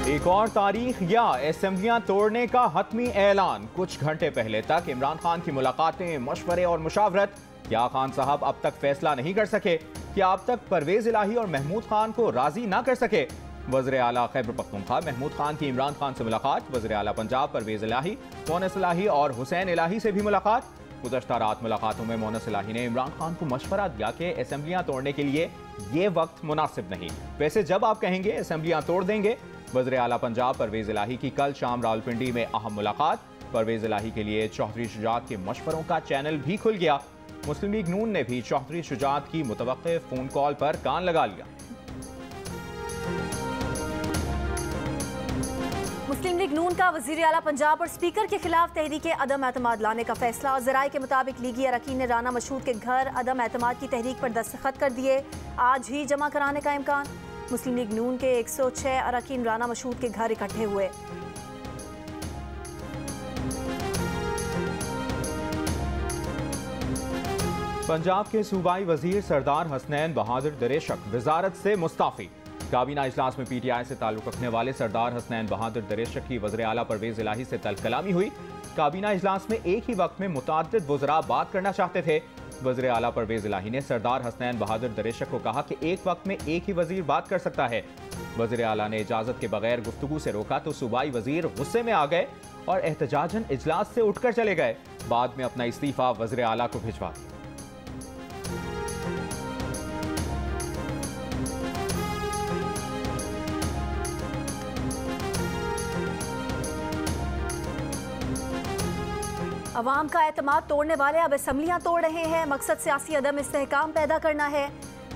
एक और तारीख या असेंबलियां तोड़ने का हतमी ऐलान। कुछ घंटे पहले तक इमरान खान की मुलाकातें, मशवरे और मुशावरत। क्या खान साहब अब तक फैसला नहीं कर सके? क्या अब तक परवेज इलाही और महमूद खान को राजी ना कर सके? वज़ीर आला खैबर पख्तूनख्वा महमूद खान की इमरान खान से मुलाकात। वज़ीर आला पंजाब परवेज इलाही, मोनस इलाही और हुसैन इलाही से भी मुलाकात। गुज़श्ता रात मुलाकातों में मोनस इलाही ने इमरान खान को मशवरा दिया कि असेंबलियां तोड़ने के लिए ये वक्त मुनासिब नहीं, वैसे जब आप कहेंगे असेंबलियां तोड़ देंगे। वज़ीर आला पंजाब परवेज इलाही की कल शाम रावलपिंडी में अहम मुलाकात। परवेज इलाही के लिए चौधरी शुजात के मशवरों का चैनल भी खुल गया। मुस्लिम लीग नून ने भी चौधरी शुजात की मुतवक्के फोन कॉल पर कान लगा लिया। मुस्लिम लीग नून का वज़ीर आला पंजाब और स्पीकर के खिलाफ तहरीक अदम एतमाद लाने का फैसला। ज़राए के मुताबिक लीगी अरकान ने राना मशहूद के घर अदम एतमाद की तहरीक पर दस्तखत कर दिए। आज ही जमा कराने का इम्कान। मुस्लिम लीग नून के 106 अरकान राना मशहूद के घर इकट्ठे हुए। पंजाब के सूबाई वजीर सरदार हसनैन बहादुर दरेशक वजारत से मुस्ताफी। काबीना इजलास में पीटीआई से ताल्लुक रखने वाले सरदार हसनैन बहादुर दरेशक की वज़ीर आला परवेज इलाही से तलब कलामी हुई। काबीना इजलास में एक ही वक्त में मुतअद्दिद वज़रा बात करना चाहते थे। वज़ीर आला परवेज इलाही ने सरदार हसनैन बहादुर दरेशक को कहा कि एक वक्त में एक ही वजीर बात कर सकता है। वज़ीर आला ने इजाज़त के बगैर गुफ्तगू से रोका तो सूबाई वजीर गुस्से में आ गए और एहतजाजन इजलास से उठकर चले गए। बाद में अपना इस्तीफा वज़ीर आला को भिजवा दिया। अवाम का एतमाद तोड़ने वाले अब असम्बलियां तोड़ रहे हैं। मकसद सियासी अदम इस्तेहकाम पैदा करना है।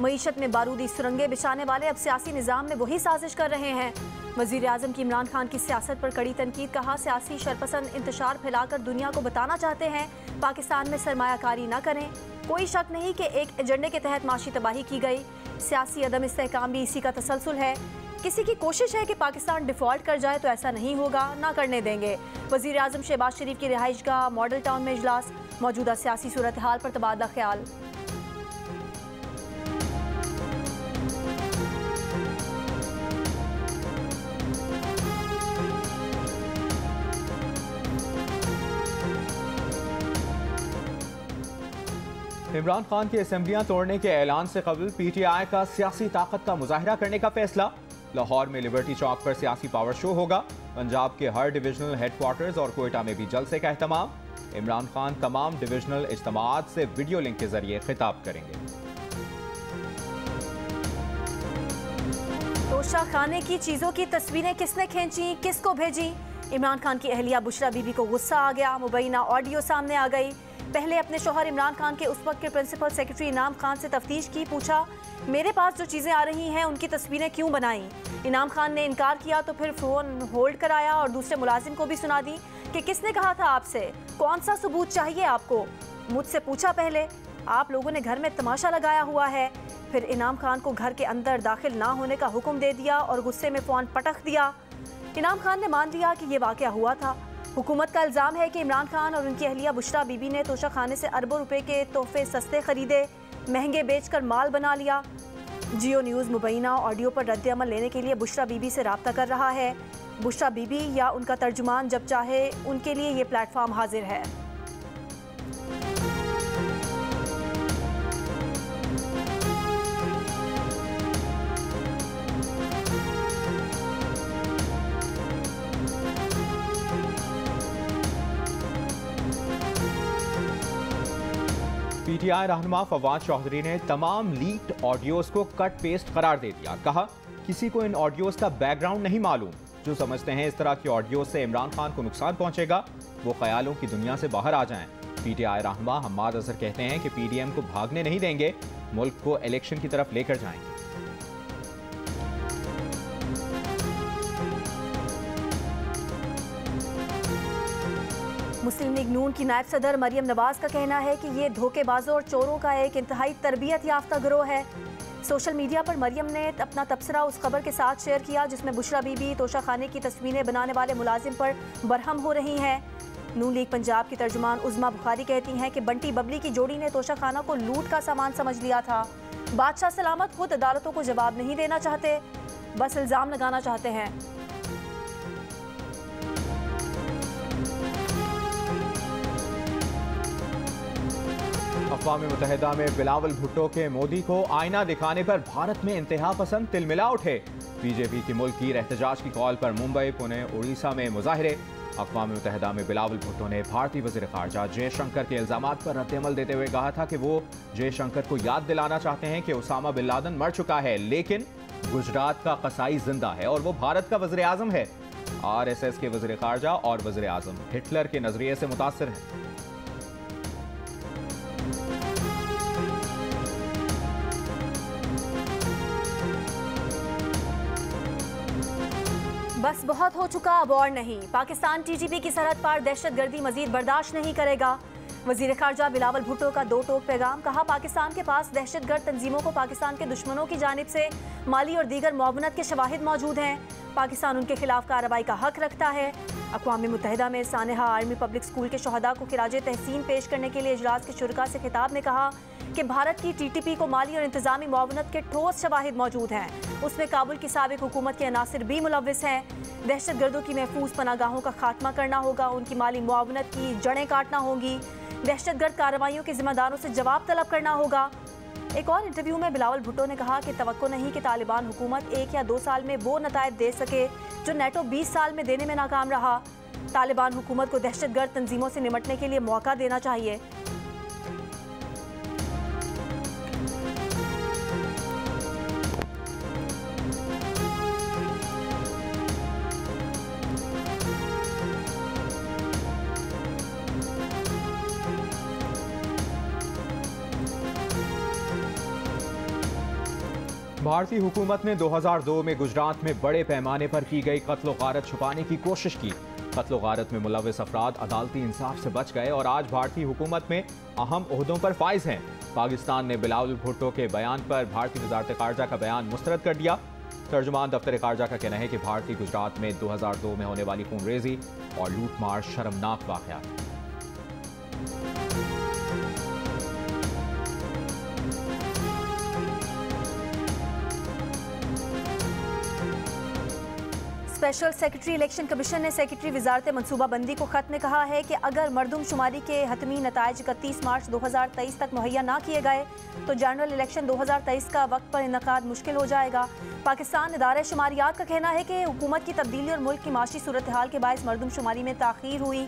मईशत में बारूदी सुरंगें बिछाने वाले अब सियासी निज़ाम में वही साजिश कर रहे हैं। वज़ीर आज़म की इमरान खान की सियासत पर कड़ी तनकीद। कहा, सियासी शरपसंद इंतशार फैलाकर दुनिया को बताना चाहते हैं पाकिस्तान में सरमायाकारी न करें। कोई शक नहीं कि एक एजेंडे के तहत माशी तबाही की गई। सियासी अदम इस्तेहकाम भी इसी का तसलसल है। किसी की कोशिश है कि पाकिस्तान डिफ़ॉल्ट कर जाए तो ऐसा नहीं होगा, ना करने देंगे। वज़ीर आज़म शहबाज शरीफ की रिहाइशगाह मॉडल टाउन में इजलास। मौजूदा सियासी सूरत हाल पर तबादला ख्याल। इमरान खान की असेंबलियां तोड़ने के ऐलान से कबल पीटीआई का सियासी ताकत का मुजाहिरा करने का फैसला। लाहौर में लिबर्टी चौक पर सियासी पावर शो होगा। पंजाब के हर डिविजनल हेडक्वार्टर्स और कोयटा में भी जलसे का एहतमाम। इमरान खान तमाम डिविजनल इज्तिमाआत से वीडियो लिंक के जरिए खिताब करेंगे। तोशा खाने की चीजों की तस्वीरें किसने खींची, किसको भेजी? इमरान खान की अहलिया बुशरा बीबी को गुस्सा आ गया। मुबैना ऑडियो सामने आ गई। पहले अपने शौहर इमरान खान के उस वक्त के प्रिंसिपल सेक्रेटरी इनाम खान से तफ्तीश की। पूछा, मेरे पास जो चीज़ें आ रही हैं उनकी तस्वीरें क्यों बनाई? इनाम खान ने इनकार किया तो फिर फ़ोन होल्ड कराया और दूसरे मुलाजिम को भी सुना दी कि किसने कहा था आपसे, कौन सा सबूत चाहिए आपको? मुझसे पूछा पहले, आप लोगों ने घर में तमाशा लगाया हुआ है। फिर इनाम खान को घर के अंदर दाखिल ना होने का हुक्म दे दिया और गुस्से में फ़ोन पटक दिया। इनाम खान ने मान लिया कि ये वाक़या हुआ था। हुकूमत का इल्ज़ाम है कि इमरान खान और उनकी अहलिया बुशरा बीबी ने तोशा खाने से अरबों रुपए के तोहफे सस्ते खरीदे, महंगे बेचकर माल बना लिया। जियो न्यूज़ मुबैना ऑडियो पर रद्द अमल लेने के लिए बुशरा बीबी से रब्ता कर रहा है। बुशरा बीबी या उनका तर्जुमान जब चाहे उनके लिए ये प्लेटफॉर्म हाजिर है। पीटीआई रहनुमा फवाद चौधरी ने तमाम लीक्ड ऑडियोज को कट पेस्ट करार दे दिया। कहा, किसी को इन ऑडियोज का बैकग्राउंड नहीं मालूम। जो समझते हैं इस तरह की ऑडियोज से इमरान खान को नुकसान पहुंचेगा, वो ख्यालों की दुनिया से बाहर आ जाएं। पीटीआई रहनुमा हम्माद अजहर कहते हैं कि पीडीएम को भागने नहीं देंगे, मुल्क को इलेक्शन की तरफ लेकर जाएंगे। मुस्लिम लीग नून की नायब सदर मरियम नवाज का कहना है कि ये धोखेबाजों और चोरों का एक इंतहाई तरबियत याफ्ता गिरोह है। सोशल मीडिया पर मरियम ने अपना तबसरा उस खबर के साथ शेयर किया जिसमें बुशरा बीबी तोशा खाने की तस्वीरें बनाने वाले मुलाजिम पर बरहम हो रही हैं। नून लीग पंजाब की तर्जुमान उज़मा बुखारी कहती हैं कि बंटी बबली की जोड़ी ने तोशा खाना को लूट का सामान समझ लिया था। बादशाह सलामत खुद अदालतों को जवाब नहीं देना चाहते, बस इल्ज़ाम लगाना चाहते हैं। अक़वाम मुत्तहिदा में बिलावल भुट्टो के मोदी को आईना दिखाने पर भारत में इंतहा पसंद तिलमिला उठे। बीजेपी की मुल्की एहतजाज की कॉल पर मुंबई, पुणे, उड़ीसा में मुजाहिरे। अक़वाम मुत्तहिदा में बिलावल भुट्टो ने भारतीय वज़ीर ख़ारजा जयशंकर के इल्ज़ामात पर रद्दअमल देते हुए कहा था कि वो जयशंकर को याद दिलाना चाहते हैं कि उसामा बिन लादेन मर चुका है, लेकिन गुजरात का कसाई जिंदा है और वो भारत का वज़ीर आज़म है। RSS के वज़ीर ख़ारजा और वज़ीर आज़म हिटलर के नज़रिए से मुतासिर हैं। बस बहुत हो चुका, अब और नहीं। पाकिस्तान TTP की सरहद पार दहशतगर्दी मजीद बर्दाश्त नहीं करेगा। वजीर खारजा बिलावल भुट्टो का दो टोक पैगाम। कहा, पाकिस्तान के पास दहशतगर्द तंजीमों को पाकिस्तान के दुश्मनों की जानिब से माली और दीगर मुआवनत के शवाहिद मौजूद हैं। पाकिस्तान उनके खिलाफ कार्रवाई का हक रखता है। अक़वाम मुत्तहिदा में सानेहा आर्मी पब्लिक स्कूल के शहदा को खिराजे तहसीन पेश करने के लिए इजलास के शुरका से खिताब में कहा कि भारत की TTP को माली और इंतजामी मुआवनत के ठोस शवाहिद मौजूद हैं। उसमें काबुल की साबिक हुकूमत के अनासिर भी मुलव्विस हैं। दहशतगर्दों की महफूज पनागाहों का खात्मा करना होगा, उनकी माली मुआवनत की जड़ें काटना होंगी, दहशतगर्द कार्रवाइयों के जिम्मेदारों से जवाब तलब करना होगा। एक और इंटरव्यू में बिलावल भुट्टो ने कहा कि तवक्को नहीं कि तालिबान हुकूमत 1 या 2 साल में वो नतायज दे सके जो नेटो 20 साल में देने में नाकाम रहा। तालिबान हुकूमत को दहशतगर्द तंजीमों से निमटने के लिए मौका देना चाहिए। भारतीय हुकूमत ने 2002 में गुजरात में बड़े पैमाने पर की गई कत्ल गारत छुपाने की कोशिश की। कत्ल गारत में मुलव्विस अफराद अदालती इंसाफ से बच गए और आज भारतीय हुकूमत में अहम ओहदों पर फाइज हैं। पाकिस्तान ने बिलावल भुट्टो के बयान पर भारतीय वज़ारत ख़ारजा का बयान मुस्तरद कर दिया। तर्जुमान दफ्तर ख़ारजा का कहना है कि भारतीय गुजरात में 2002 में होने वाली खूनरेजी और लूटमार शर्मनाक वाक़या। स्पेशल सेक्रेटरी इलेक्शन कमीशन ने सेक्रेटरी वजारत मनसूबाबंदी को खत में कहा है कि अगर मरदमशुमारी के हतमी नताइज 31 मार्च 2023 तक मुहैया ना किए गए तो जनरल इलेक्शन 2023 का वक्त पर इनकाद मुश्किल हो जाएगा। पाकिस्तान इदारे शुमारियात का कहना है कि हुकूमत की तब्दीली और मुल्क की माशी सूरत हाल के बायस मरदमशुमारी में ताख़ीर हुई।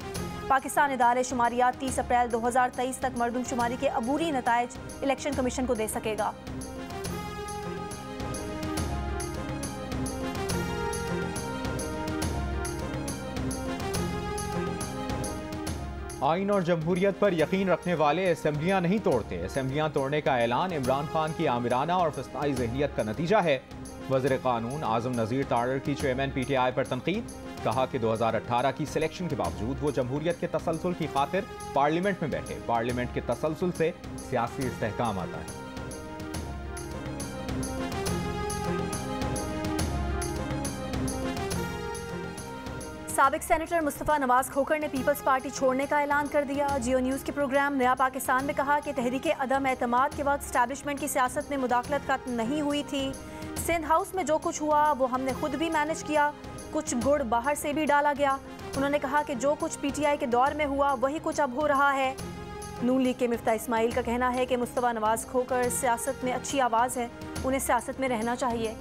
पाकिस्तान इदारे शुमारियात 30 अप्रैल 2023 तक मरदमशुमारी के अबूरी नताइज इलेक्शन कमीशन को दे सकेगा। आइन और जमहूरियत पर यकीन रखने वाले असेंबलियां नहीं तोड़ते। असेंबलियां तोड़ने का ऐलान इमरान खान की आमिराना और फस्ताई ज़हनियत का नतीजा है। वज़ीर कानून आज़म नज़ीर तारड़ की चेयरमैन PTI पर तनकीद। कहा कि 2018 की सिलेक्शन के बावजूद वो जमहूरियत के तसलसल की खातिर पार्लियामेंट में बैठे। पार्लियामेंट के तसलसल से सियासी इस्तेहकाम आता है। साबिक सेनेटर मुस्तफ़ा नवाज खोखर ने पीपल्स पार्टी छोड़ने का ऐलान कर दिया। जियो न्यूज़ के प्रोग्राम नया पाकिस्तान में कहा कि तहरीके अदम एतमाद के वक्त स्टैब्लिशमेंट की सियासत में मुदाखलत खत्म नहीं हुई थी। सिंध हाउस में जो कुछ हुआ वो हमने खुद भी मैनेज किया, कुछ गुड़ बाहर से भी डाला गया। उन्होंने कहा कि जो कुछ PTI के दौर में हुआ वही कुछ अब हो रहा है। नून लीग के मिफ्ता इस्माइल का कहना है कि मुस्तफ़ा नवाज खोखर सियासत में अच्छी आवाज़ है, उन्हें सियासत में रहना चाहिए।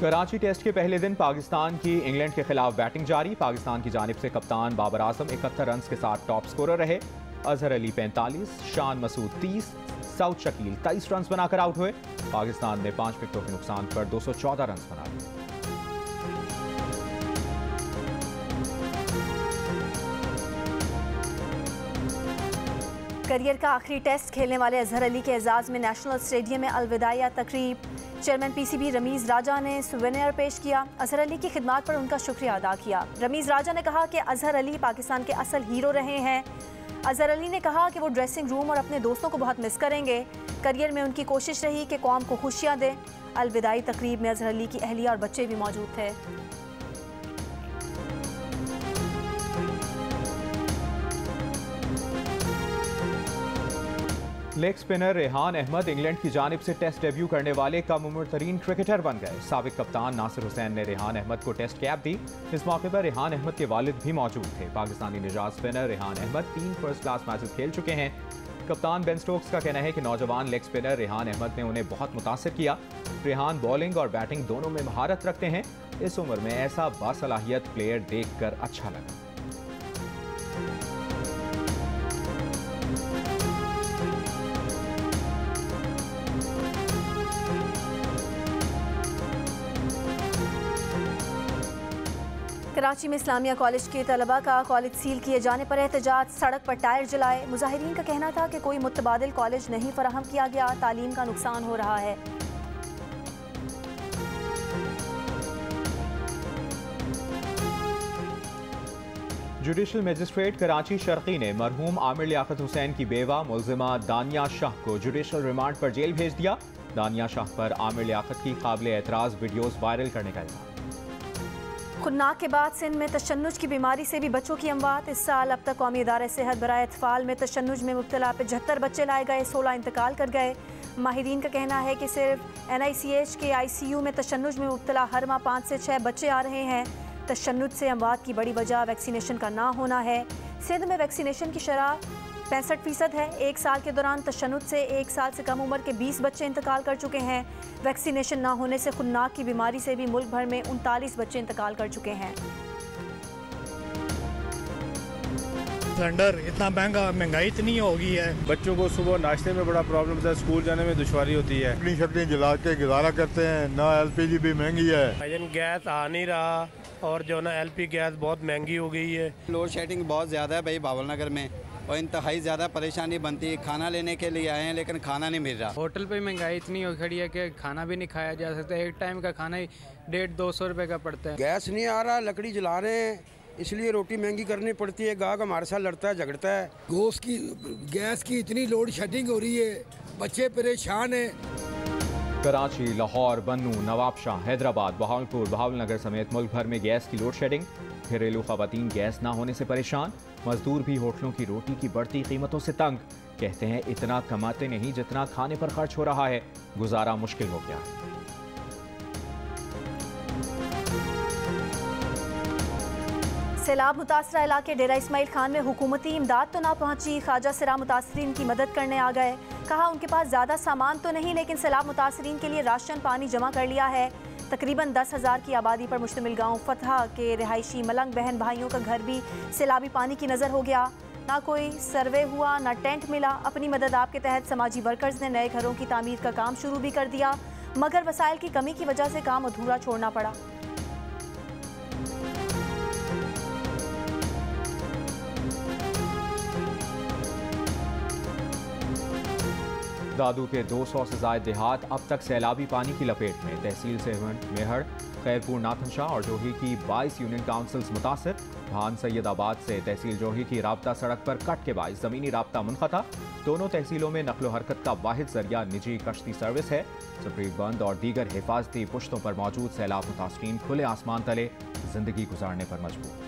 कराची टेस्ट के पहले दिन पाकिस्तान की इंग्लैंड के खिलाफ बैटिंग जारी। पाकिस्तान की जानिब से कप्तान बाबर आजम 71 रन के साथ टॉप स्कोरर रहे। अजहर अली 45, शान मसूद 30, सऊद शकील 23 रन बनाकर आउट हुए। पाकिस्तान ने 5 विकेटों के नुकसान पर 214 रन बना लिए। करियर का आखिरी टेस्ट खेलने वाले अजहर अली के एजाज़ में नेशनल स्टेडियम में अलविदाया तकरीब। चेयरमैन PCB रमीज़ राजा ने सुवेनियर पेश किया। अजहर अली की खिदमत पर उनका शुक्रिया अदा किया। रमीज़ राजा ने कहा कि अजहर अली पाकिस्तान के असल हीरो रहे हैं। अजहर अली ने कहा कि वो ड्रेसिंग रूम और अपने दोस्तों को बहुत मिस करेंगे। करियर में उनकी कोशिश रही कि कौम को खुशियाँ दें। अलविदाई तकरीब में अजहर अली की अहलिया और बच्चे भी मौजूद थे। Leg spinner Rehan Ahmed England की जानिब से टेस्ट डेब्यू करने वाले कम उम्र तरीन क्रिकेटर बन गए। साबिक कप्तान नासिर हुसैन ने रेहान अहमद को टेस्ट कैप दी। इस मौके पर रेहान अहमद के वालिद भी मौजूद थे। पाकिस्तानी निजात spinner Rehan Ahmed 3 first class matches खेल चुके हैं। कप्तान बेन स्टोक्स का कहना है कि नौजवान लेग स्पिनर रेहान अहमद ने उन्हें बहुत मुतासिर किया। रेहान बॉलिंग और बैटिंग दोनों में महारत रखते हैं। इस उम्र में ऐसा बासलाहियत प्लेयर देखकर अच्छा लगा। कराची में इस्लामिया कॉलेज के तलबा का कॉलेज सील किए जाने पर एहतजाज, सड़क पर टायर जलाए। मुजाहिरीन का कहना था कि कोई मुतबादिल कॉलेज नहीं फराहम किया गया, तालीम का नुकसान हो रहा है। जुडिशल मजिस्ट्रेट कराची शर्की ने मरहूम आमिर लियाकत हुसैन की बेवा मुलजिमा दानिया शाह को जुडिशल रिमांड पर जेल भेज दिया। दानिया शाह पर आमिर लियाकत की काबिल एतराज़ वीडियोस वायरल करने का इल्जाम। खुन्नाक के बाद सिंध में तशन्नुज की बीमारी से भी बच्चों की अमवात। इस साल अब तक कौमी इदारे सेहत बराए अतफाल में तशन्नुज में मुब्तला 75 बच्चे लाए गए, 16 इंतकाल कर गए। माहिरीन का कहना है कि सिर्फ NICH के ICU में तशन्नुज में मुब्तला हर माह 5 से 6 बच्चे आ रहे हैं। तशन्नुज से अमवात की बड़ी वजह वैक्सीनेशन का ना होना है। सिंध में वैक्सीनेशन की शरह 65% है। एक साल के दौरान तशन्नुज से 1 साल से कम उम्र के 20 बच्चे इंतकाल कर चुके हैं। वैक्सीनेशन ना होने से खुन्नाक की बीमारी से भी मुल्क भर में 39 बच्चे इंतकाल कर चुके हैं। सिलेंडर इतना महंगा, महंगाई इतनी हो गई है, बच्चों को सुबह नाश्ते में बड़ा प्रॉब्लम होता है, स्कूल जाने में दुश्वारी होती है। अपनी शक्ति जला के गुजारा करते हैं ना। LPG भी महंगी है, गैस आ नहीं रहा और जो ना LP गैस बहुत महंगी हो गई है। लोड शेडिंग बहुत ज़्यादा है भाई भावल नगर में, और इंतहाई ज़्यादा परेशानी बनती है। खाना लेने के लिए आए हैं लेकिन खाना नहीं मिल रहा। होटल पे महंगाई इतनी हो खड़ी है कि खाना भी नहीं खाया जा सकता। एक टाइम का खाना ही 150-200 रुपए का पड़ता है। गैस नहीं आ रहा, लकड़ी जला रहे हैं, इसलिए रोटी महंगी करनी पड़ती है। गाहक हमारे साथ लड़ता है, झगड़ता है। गैस की इतनी लोड शेडिंग हो रही है, बच्चे परेशान हैं। कराची, लाहौर, बन्नू, नवाबशाह, हैदराबाद, बहावलपुर, बहावलनगर समेत मुल्क भर में गैस की लोड शेडिंग। घरेलू खवातीन गैस ना होने से परेशान। मजदूर भी होटलों की रोटी की बढ़ती कीमतों से तंग। कहते हैं इतना कमाते नहीं जितना खाने पर खर्च हो रहा है, गुजारा मुश्किल हो गया। सैलाब मुतासरा इलाके डेरा इस्माइल खान में हुकूमती इमदाद तो ना पहुंची। ख्वाजा सिरा मुतासरीन की मदद करने आ गए। कहा उनके पास ज़्यादा सामान तो नहीं, लेकिन सैलाब मुतासरीन के लिए राशन पानी जमा कर लिया है। तकरीबन 10,000 की आबादी पर मुश्तमिल गांव फतह के रिहायशी मलंग बहन भाइयों का घर भी सैलाबी पानी की नज़र हो गया। ना कोई सर्वे हुआ, ना टेंट मिला। अपनी मदद आप के तहत समाजी वर्कर्स ने नए घरों की तामीर का काम शुरू भी कर दिया, मगर वसाइल की कमी की वजह से काम अधूरा छोड़ना पड़ा। दादू के 200 से ज़ायद देहात अब तक सैलाबी पानी की लपेट में। तहसील सेवन, मेहड़, खैरपुर, नाथनशाह और जोही की 22 यूनियन काउंसिल्स मुतासर। भान सैयदाबाद से तहसील जोही की राब्ता सड़क पर कट के बाइस ज़मीनी राब्ता मुनक़ता। दोनों तहसीलों में नकलो हरकत का वाहिद जरिया निजी कश्ती सर्विस है। स्ट्रीट बंद और दीगर हिफाजती पुश्तों पर मौजूद सैलाब मुतासरीन खुले आसमान तले जिंदगी गुजारने पर मजबूर।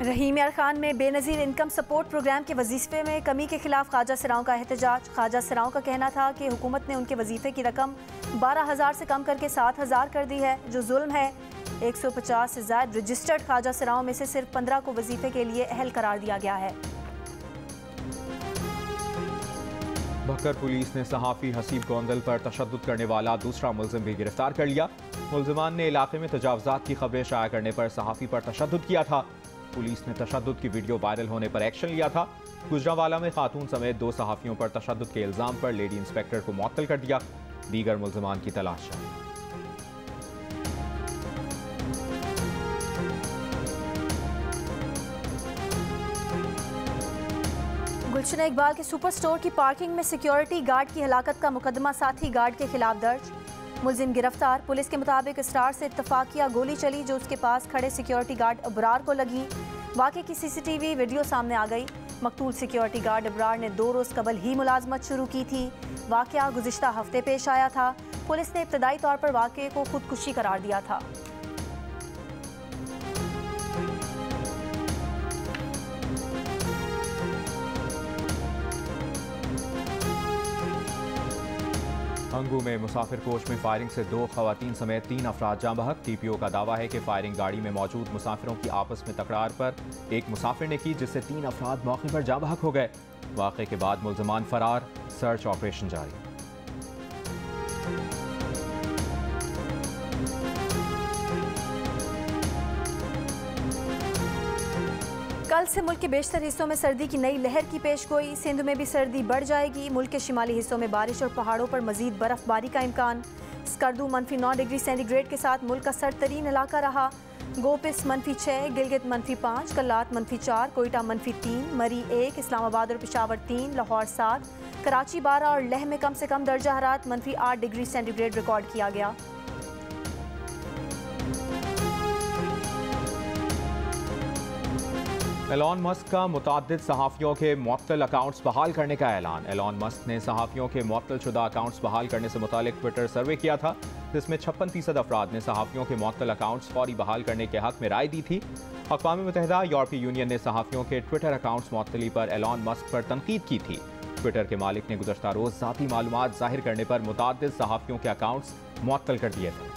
रहीम यार खान में बेनज़ीर इनकम सपोर्ट प्रोग्राम के वजीफे में कमी के खिलाफ ख्वाजा सिराओं का एहतजाज। ख्वाजा सिराओं का कहना था कि हुकूमत ने उनके वजीफे की रकम 12,000 से कम करके 7,000 कर दी है, जो जुल्म है। 150 से ज़्यादा रजिस्टर्ड ख्वाजा सिराओं में से सिर्फ 15 को वजीफे के लिए अहल करार दिया गया है। बकर पुलिस ने सहाफ़ी हसीब गोंदल पर तशद्दुद करने वाला दूसरा मुलजिम भी गिरफ्तार कर लिया। मुलजिमान ने इलाके में तजावुज़ात की खबरें शाया करने पर सहाफ़ी पर तशद्दुद किया था। पुलिस ने तशद्दुद की वीडियो वायरल होने पर एक्शन लिया था। गुजरांवाला में खातून समेत 2 सहाफ़ियों पर तशद्दुद के इल्ज़ाम पर लेडी इंस्पेक्टर को मुअत्तल कर दिया। दीगर मुलजिमान की तलाश जारी। गुलशन इकबाल के सुपर स्टोर की पार्किंग में सिक्योरिटी गार्ड की हलाकत का मुकदमा साथी गार्ड के खिलाफ दर्ज। मुलजिम गिरफ्तार। पुलिस के मुताबिक स्टार से इत्तफाकिया गोली चली जो उसके पास खड़े सिक्योरिटी गार्ड अबरार को लगी। वाक़े की सीसीटीवी वीडियो सामने आ गई। मकतूल सिक्योरिटी गार्ड इब्रार ने 2 रोज़ कबल ही मुलाजमत शुरू की थी। वाक़या गुज़िश्ता हफ्ते पेश आया था। पुलिस ने इब्तदाई तौर पर वाक़े को खुदकुशी करार दिया था। हंगू में मुसाफिर कोच में फायरिंग से 2 खवातीन समेत 3 अफराद जाँ बहक। टीपीओ का दावा है कि फायरिंग गाड़ी में मौजूद मुसाफिरों की आपस में तकरार पर एक मुसाफिर ने की, जिससे 3 अफराद मौके पर जाँ बहक हो गए। वाक़े के बाद मुल्ज़िमान फरार, सर्च ऑपरेशन जारी। कल से मुल्क के बेशतर हिस्सों में सर्दी की नई लहर की पेशगोई। सिंध में भी सर्दी बढ़ जाएगी। मुल्क के शिमाली हिस्सों में बारिश और पहाड़ों पर मजीद बर्फबारी का इम्कान। स्कर्दू -9 डिग्री सेंटीग्रेड के साथ मुल्क का सर्द तरीन इलाका रहा। गोपिस -6, गिलगित -5, कल्लात -4, कोयटा -3, मरी 1, इस्लामाबाद और पेशावर 3, लाहौर 7, कराची 12 और लेह में कम से कम दर्जा हरारत -8 डिग्री सेंटीग्रेड रिकॉर्ड किया गया। एलॉन मस्क का मुताद्दिद सहाफ़ियों के मुअत्तल अकाउंट्स बहाल करने का ऐलान। एलॉन मस्क ने सहाफ़ियों के मुअत्तल शुदा अकाउंट्स बहाल करने से मुतालिक ट्विटर सर्वे किया था, जिसमें 56% अफराद ने सहाफ़ियों के मुअत्तल अकाउंट्स फौरी बहाल करने के हक़ में राय दी थी। अक़वाम मुत्तहिदा, यूरोपीय यूनियन ने सहाफ़ियों के ट्विटर अकाउंट्स मुअत्तली पर एलॉन मस्क पर तनकीद की थी। ट्विटर के मालिक ने गुज़श्ता रोज़ ज़ाती मालूमात ज़ाहिर करने पर मुताद्दिद सहाफ़ियों के अकाउंट्स मुअत्तल कर दिए थे।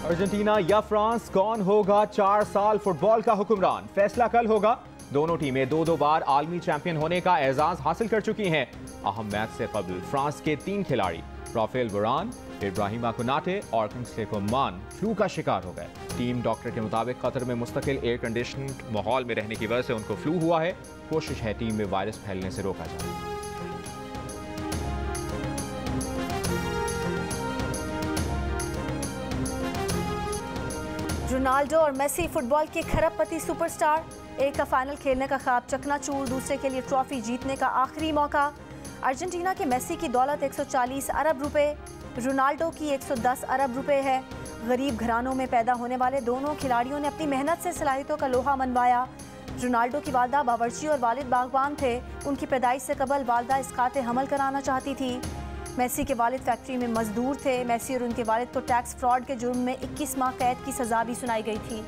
अर्जेंटीना या फ्रांस, कौन होगा 4 साल फुटबॉल का हुक्मरान? फैसला कल होगा। दोनों टीमें 2-2 बार आलमी चैंपियन होने का एजाज हासिल कर चुकी हैं। अहम मैच से कबल फ्रांस के 3 खिलाड़ी राफेल वरान, इब्राहिमा कोनाटे और किंग्सले कोमान फ्लू का शिकार हो गए। टीम डॉक्टर के मुताबिक कतर में मुस्तकिल एयर कंडीशनड माहौल में रहने की वजह से उनको फ्लू हुआ है। कोशिश है टीम में वायरस फैलने से रोका जाए। रोनाल्डो और मेसी फुटबॉल के खरबपति सुपरस्टार। एक का फाइनल खेलने का ख्वाब चकनाचूर, दूसरे के लिए ट्रॉफी जीतने का आखिरी मौका। अर्जेंटीना के मेसी की दौलत 140 अरब रुपए, रोनाल्डो की 110 अरब रुपए है। गरीब घरानों में पैदा होने वाले दोनों खिलाड़ियों ने अपनी मेहनत से सलाहियतों का लोहा मनवाया। रोनाल्डो की वालदा बावर्ची और वालिद बागबान थे। उनकी पैदाइश से कबल वालदा इसकाते हमल कराना चाहती थी। मेसी के वालिद फैक्ट्री में मजदूर थे। मेसी और उनके वालिद को टैक्स फ्रॉड के जुर्म में 21 माह कैद की सज़ा भी सुनाई गई थी।